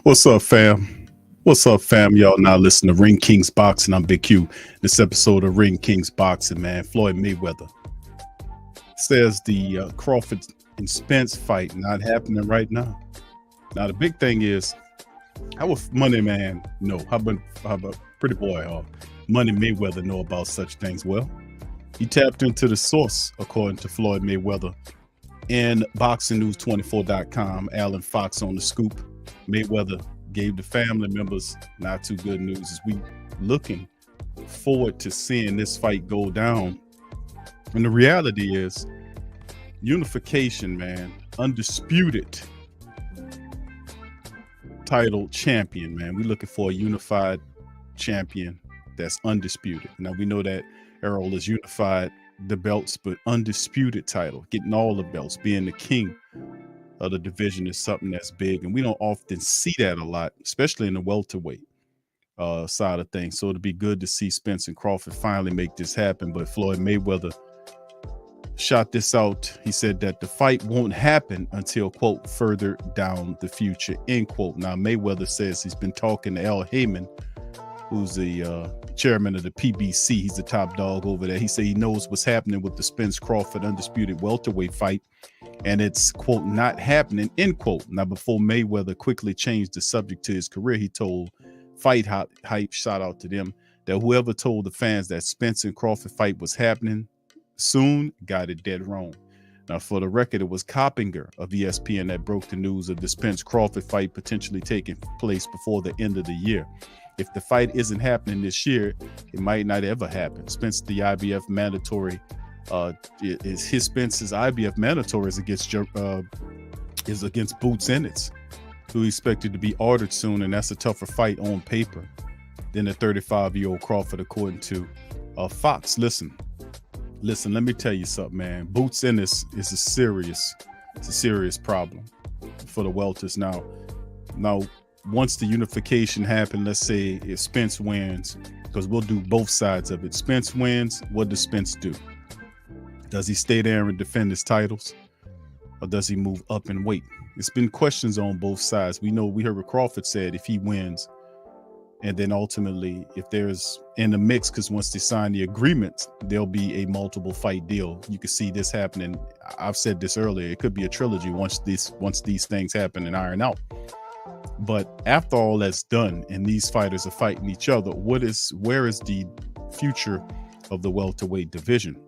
What's up, fam? What's up, fam? Y'all now listen to Ring Kings Boxing. I'm Big Q. This episode of Ring Kings Boxing, man. Floyd Mayweather says the Crawford and Spence fight not happening right now. Now, the big thing is, how will Money Man know? How about Pretty Boy Money Mayweather know about such things? Well, he tapped into the source, according to Floyd Mayweather, and BoxingNews24.com. Alan Fox on the scoop. Mayweather gave the family members not too good news as we looking forward to seeing this fight go down. And the reality is unification, man. Undisputed title champion, man. We're looking for a unified champion that's undisputed. Now we know that Errol is unified the belts, but undisputed title, getting all the belts, being the king of the division is something that's big, and we don't often see that a lot, especially in the welterweight side of things. So it'd be good to see Spence and Crawford finally make this happen. But Floyd Mayweather shot this out. He said that the fight won't happen until, quote, further down the future, end quote. Now Mayweather says he's been talking to Haymon, who's the chairman of the PBC. He's the top dog over there. He said he knows what's happening with the Spence-Crawford undisputed welterweight fight, and it's, quote, not happening, end quote. Now, before Mayweather quickly changed the subject to his career, he told Fight Hype, shout out to them, that whoever told the fans that Spence and Crawford fight was happening soon got it dead wrong. Now, for the record, it was Coppinger of ESPN that broke the news of the Spence-Crawford fight potentially taking place before the end of the year. If the fight isn't happening this year, it might not ever happen. Spence, the IBF mandatory, Spence's IBF mandatory is against Boots Ennis, who expected to be ordered soon, and that's a tougher fight on paper than the 35-year-old Crawford, according to Fox. Listen, let me tell you something, man. Boots Ennis is a serious problem for the welters now. Once the unification happened, let's say if Spence wins, because we'll do both sides of it. Spence wins, what does Spence do? Does he stay there and defend his titles? Or does he move up in weight? It's been questions on both sides. We heard what Crawford said if he wins, and then ultimately if there's in the mix, because once they sign the agreement, there'll be a multiple fight deal. You can see this happening. I've said this earlier. It could be a trilogy once these things happen and iron out. But after all that's done and these fighters are fighting each other, where is the future of the welterweight division?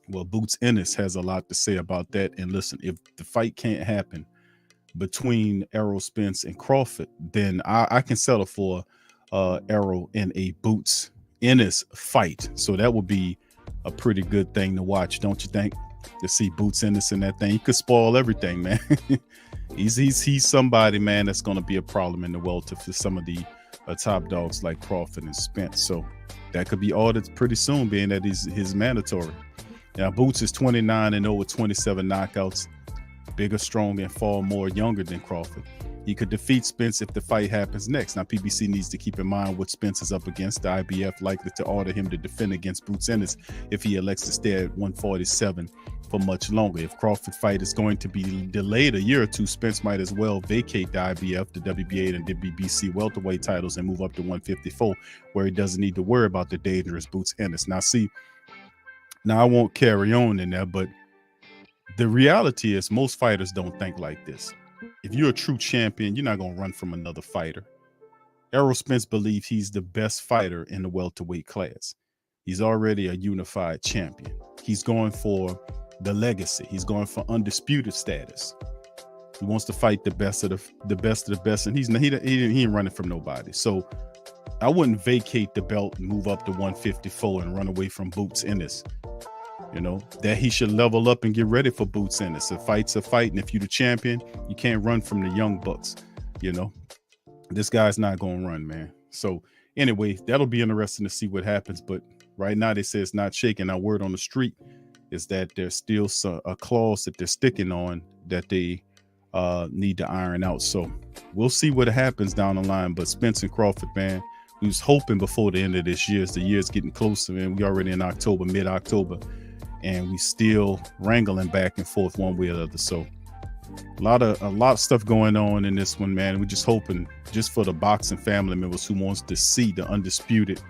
Well, Boots Ennis has a lot to say about that. And listen, if the fight can't happen between Errol Spence and Crawford, then I can settle for Errol in a Boots Ennis fight. So that would be a pretty good thing to watch, don't you think? To see Boots Ennis in that thing. He could spoil everything, man. He's somebody, man, that's going to be a problem in the welter for some of the top dogs like Crawford and Spence. So that could be ordered pretty soon, being that his mandatory. Now, Boots is 29-0 with 27 knockouts, bigger, stronger, and far more younger than Crawford. He could defeat Spence if the fight happens next. Now, PBC needs to keep in mind what Spence is up against. The IBF likely to order him to defend against Boots Ennis if he elects to stay at 147 for much longer. If Crawford fight is going to be delayed a year or two, Spence might as well vacate the IBF, the WBA, and the BBC welterweight titles and move up to 154, where he doesn't need to worry about the dangerous Boots Ennis. Now I won't carry on in there, but the reality is most fighters don't think like this. If you're a true champion, you're not going to run from another fighter. Errol Spence believes he's the best fighter in the welterweight class. He's already a unified champion. He's going for the legacy. He's going for undisputed status. He wants to fight the best of the best, and he ain't running from nobody. So I wouldn't vacate the belt and move up to 154 and run away from Boots Ennis. That he should level up and get ready for Boots Ennis. A fight's a fight, and if you're the champion, you can't run from the young bucks. This guy's not going to run, man. So anyway, that'll be interesting to see what happens. But right now they say it's not shaking. Our word on the street is that there's still a clause that they're sticking on that they need to iron out. So we'll see what happens down the line. But Spence and Crawford, man, we was hoping before the end of this year, as the year's getting closer, man. We already in October, mid-October, and we still wrangling back and forth one way or the other. So A lot of stuff going on in this one, man. We're just hoping, just for the boxing family members who wants to see the undisputed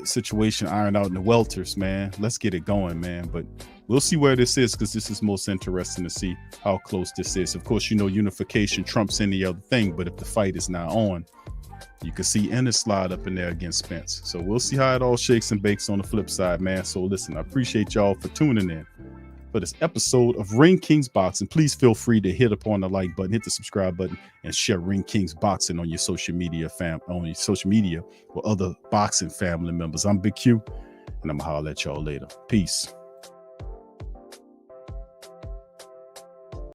situation ironed out in the welters, man. Let's get it going, man. But we'll see where this is, because this is most interesting to see how close this is. Of course, you know, unification trumps any other thing, but if the fight is now on, you can see Ennis slide up in there against Spence. So we'll see how it all shakes and bakes on the flip side, man. So listen, I appreciate y'all for tuning in for this episode of Ring Kings Boxing. Please feel free to hit upon the like button, hit the subscribe button, and share Ring Kings Boxing on your social media with other boxing family members. I'm Big Q, and I'm gonna holler at y'all later. Peace.